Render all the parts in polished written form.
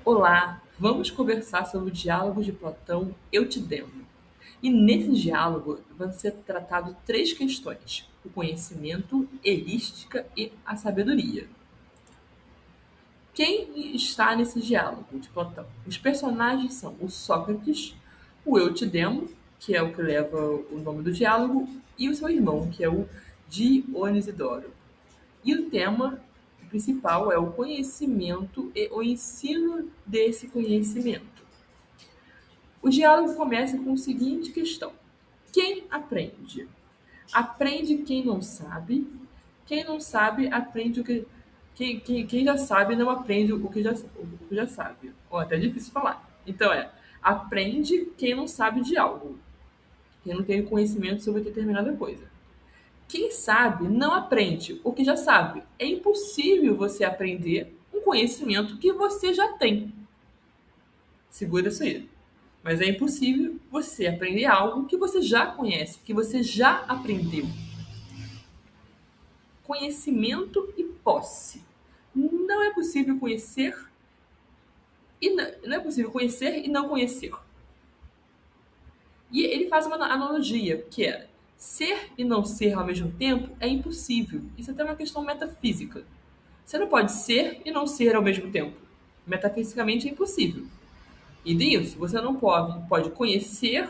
Olá, vamos conversar sobre o diálogo de Platão Eu te demo. E nesse diálogo vão ser tratados três questões: o conhecimento, erística e a sabedoria. Quem está nesse diálogo de Platão? Os personagens são o Sócrates, o Eu te demo, que é o que leva o nome do diálogo, e o seu irmão, que é o Dionisidoro. E o tema principal é o conhecimento e o ensino desse conhecimento. O diálogo começa com a seguinte questão: quem aprende? Aprende quem não sabe aprende o que. Quem já sabe não aprende o que já sabe. Ó, até difícil falar. Então aprende quem não sabe de algo, quem não tem conhecimento sobre determinada coisa. Quem sabe não aprende o que já sabe. É impossível você aprender um conhecimento que você já tem. Segura isso aí. Mas é impossível você aprender algo que você já conhece, que você já aprendeu. Conhecimento e posse. Não é possível conhecer e não é possível conhecer e não conhecer. E ele faz uma analogia, que é ser e não ser ao mesmo tempo é impossível. Isso é até uma questão metafísica. Você não pode ser e não ser ao mesmo tempo. Metafisicamente é impossível. E disso, você não pode conhecer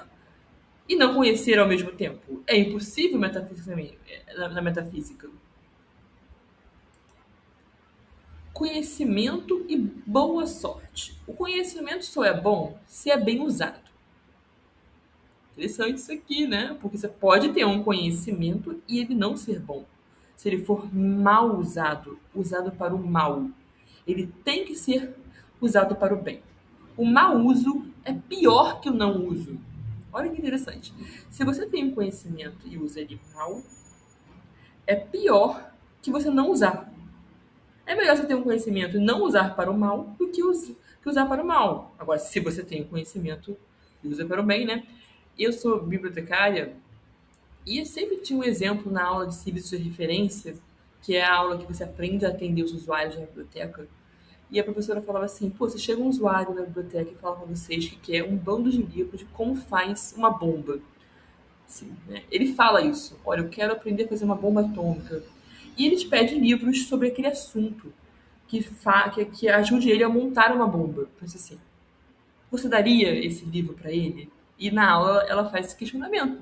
e não conhecer ao mesmo tempo. É impossível metafisicamente, na metafísica. Conhecimento e boa sorte. O conhecimento só é bom se é bem usado. Interessante isso aqui, né? Porque você pode ter um conhecimento e ele não ser bom. Se ele for mal usado, usado para o mal, ele tem que ser usado para o bem. O mau uso é pior que o não uso. Olha que interessante. Se você tem um conhecimento e usa ele mal, é pior que você não usar. É melhor você ter um conhecimento e não usar para o mal do que usar para o mal. Agora, se você tem um conhecimento e usa para o bem, né? Eu sou bibliotecária e sempre tinha um exemplo na aula de serviços de referência, que é a aula que você aprende a atender os usuários na biblioteca. E a professora falava assim: pô, se chega um usuário na biblioteca e fala para vocês que quer um bando de livros de como faz uma bomba. Assim, né? Ele fala isso: olha, eu quero aprender a fazer uma bomba atômica. E ele te pede livros sobre aquele assunto que ajude ele a montar uma bomba. Pensa assim: você daria esse livro para ele? E na aula ela faz esse questionamento.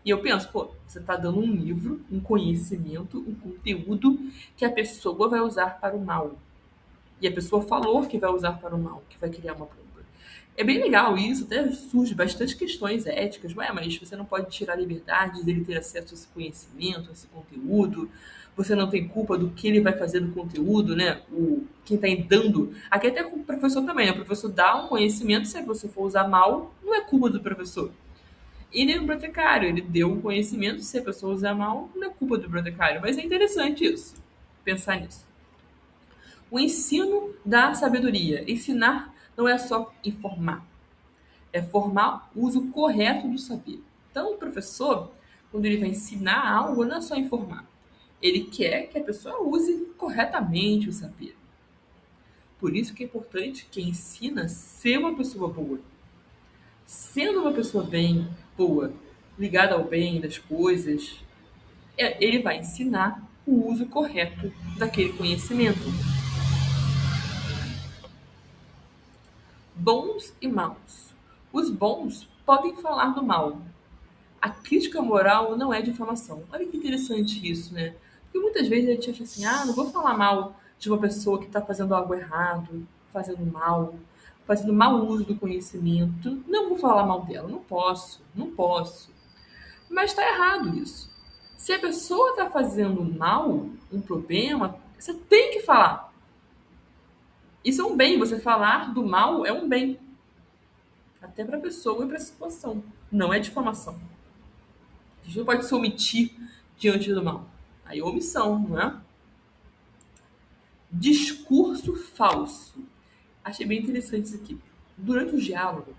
E eu penso, pô, você está dando um livro, um conhecimento, um conteúdo que a pessoa vai usar para o mal. E a pessoa falou que vai usar para o mal, que vai criar uma bomba. É bem legal isso, até surge bastante questões éticas, ué, mas você não pode tirar a liberdade dele ter acesso a esse conhecimento, a esse conteúdo, você não tem culpa do que ele vai fazer no conteúdo, né? Quem está dando. Aqui até com o professor também, né? O professor dá um conhecimento, se você for usar mal, não é culpa do professor. E nem o bibliotecário, ele deu um conhecimento, se a pessoa usar mal, não é culpa do bibliotecário. Mas é interessante isso, pensar nisso. O ensino da sabedoria. Ensinar não é só informar, é formar o uso correto do saber. Então, o professor, quando ele vai ensinar algo, não é só informar. Ele quer que a pessoa use corretamente o saber. Por isso que é importante quem ensina ser uma pessoa boa. Sendo uma pessoa bem, boa, ligada ao bem das coisas, ele vai ensinar o uso correto daquele conhecimento. Bons e maus. Os bons podem falar do mal. A crítica moral não é difamação. Olha que interessante isso, né? Porque muitas vezes a gente acha assim: ah, não vou falar mal de uma pessoa que está fazendo algo errado, fazendo mau uso do conhecimento. Não vou falar mal dela, não posso, não posso. Mas está errado isso. Se a pessoa está fazendo mal, um problema, você tem que falar. Isso é um bem, você falar do mal é um bem. Até para a pessoa e para a situação. Não é difamação. A gente não pode se omitir diante do mal. Aí é omissão, não é? Discurso falso. Achei bem interessante isso aqui. Durante o diálogo,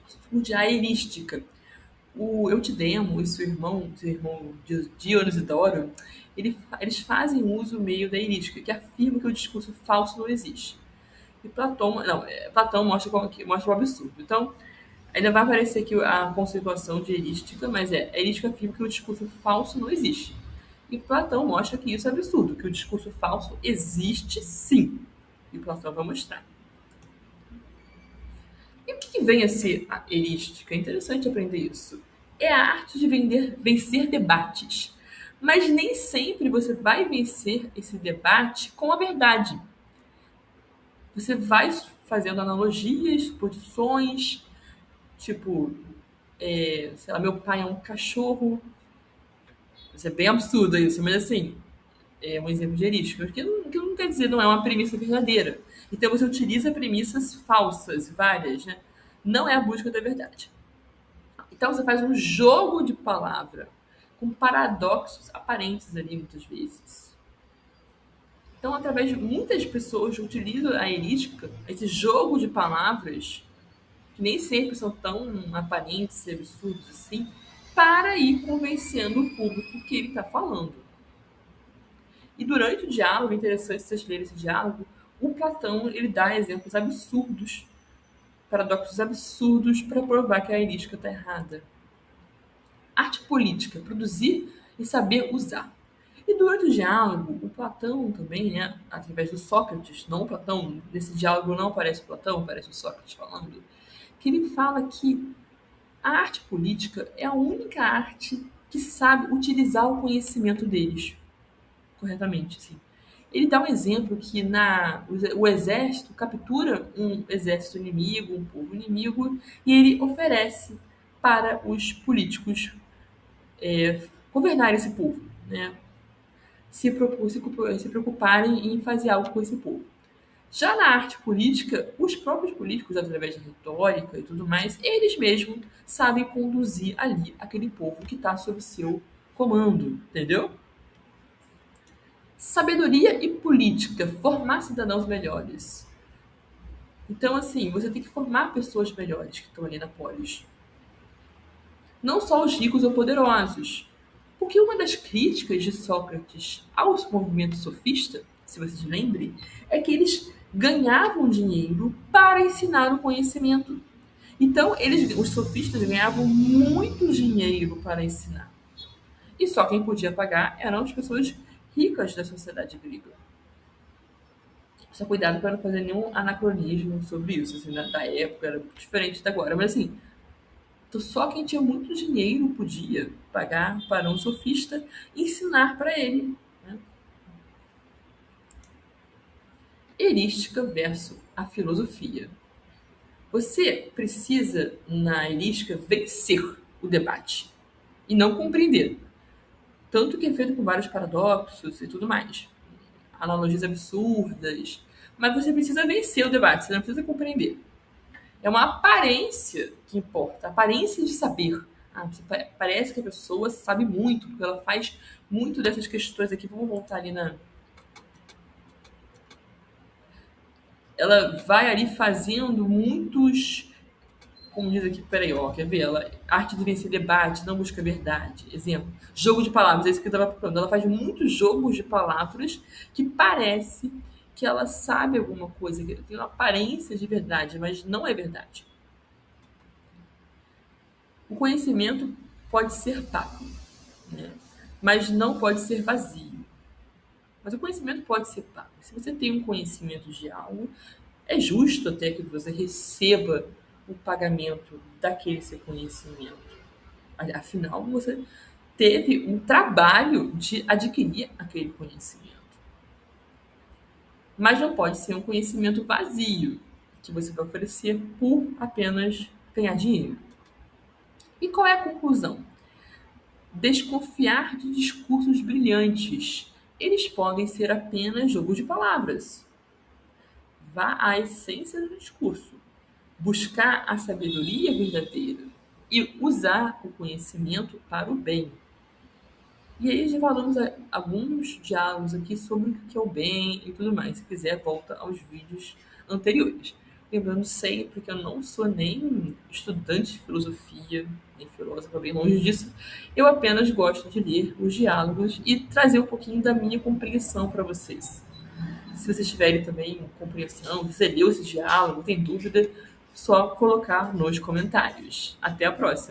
surge a erística. O Eutidemo e seu irmão Dionísio, eles fazem uso meio da erística, que afirma que o discurso falso não existe. E Platão, não, Platão mostra, mostra o absurdo. Então, ainda vai aparecer aqui a conceituação de erística, mas a erística afirma que o discurso falso não existe. E Platão mostra que isso é absurdo, que o discurso falso existe sim. E Platão vai mostrar. E o que vem a ser a erística? É interessante aprender isso. É a arte de vencer debates. Mas nem sempre você vai vencer esse debate com a verdade. Você vai fazendo analogias, posições, tipo, sei lá, meu pai é um cachorro. Isso é bem absurdo isso, mas assim, é um exemplo de erística. Que não quer dizer, não é uma premissa verdadeira. Então você utiliza premissas falsas, várias, né? Não é a busca da verdade. Então você faz um jogo de palavra com paradoxos aparentes ali muitas vezes. Então, através de muitas pessoas utilizam a erística, esse jogo de palavras, que nem sempre são tão aparentes e absurdos assim, para ir convencendo o público que ele está falando. E durante o diálogo, é interessante vocês lerem esse diálogo, o Platão ele dá exemplos absurdos, paradoxos absurdos, para provar que a erística está errada. Arte política, produzir e saber usar. E durante o diálogo, o Platão também, né, através do Sócrates, não o Platão, nesse diálogo não aparece o Platão, aparece o Sócrates falando, que ele fala que a arte política é a única arte que sabe utilizar o conhecimento deles corretamente. Assim. Ele dá um exemplo que o exército captura um exército inimigo, um povo inimigo, e ele oferece para os políticos governar esse povo, né? Se preocuparem em fazer algo com esse povo. Já na arte política, os próprios políticos, através da retórica e tudo mais, eles mesmos sabem conduzir ali aquele povo que está sob seu comando, entendeu? Sabedoria e política, formar cidadãos melhores. Então, assim, você tem que formar pessoas melhores que estão ali na polis. Não só os ricos ou poderosos. Porque uma das críticas de Sócrates ao movimento sofista, se vocês lembrem, é que eles ganhavam dinheiro para ensinar o conhecimento. Então, os sofistas ganhavam muito dinheiro para ensinar. E só quem podia pagar eram as pessoas ricas da sociedade grega. Só cuidado para não fazer nenhum anacronismo sobre isso. Assim, da época era diferente da agora. Mas assim, então, só quem tinha muito dinheiro podia pagar para um sofista ensinar para ele. Né? Erística versus a filosofia. Você precisa, na erística, vencer o debate e não compreender. Tanto que é feito com vários paradoxos e tudo mais. Analogias absurdas. Mas você precisa vencer o debate, você não precisa compreender. É uma aparência que importa, a aparência de saber. Parece que a pessoa sabe muito, porque ela faz muito dessas questões aqui. Vamos voltar ali na. Ela vai ali fazendo muitos. Como diz aqui, peraí, ó, quer ver? Ela, arte de vencer debate, não busca verdade. Exemplo, jogo de palavras, é isso que eu estava procurando. Ela faz muitos jogos de palavras que parece que ela sabe alguma coisa, que tem uma aparência de verdade, mas não é verdade. O conhecimento pode ser pago, né? Mas não pode ser vazio. Mas o conhecimento pode ser pago. Se você tem um conhecimento de algo, é justo até que você receba o pagamento daquele seu conhecimento. Afinal, você teve um trabalho de adquirir aquele conhecimento. Mas não pode ser um conhecimento vazio, que você vai oferecer por apenas ganhar dinheiro. E qual é a conclusão? Desconfiar de discursos brilhantes. Eles podem ser apenas jogos de palavras. Vá à essência do discurso. Buscar a sabedoria verdadeira e usar o conhecimento para o bem. E aí já falamos alguns diálogos aqui sobre o que é o bem e tudo mais. Se quiser, volta aos vídeos anteriores. Lembrando sempre que eu não sou nem estudante de filosofia, nem filósofa, bem longe disso. Eu apenas gosto de ler os diálogos e trazer um pouquinho da minha compreensão para vocês. Se vocês tiverem também compreensão, se você leu esse diálogo, tem dúvida, só colocar nos comentários. Até a próxima!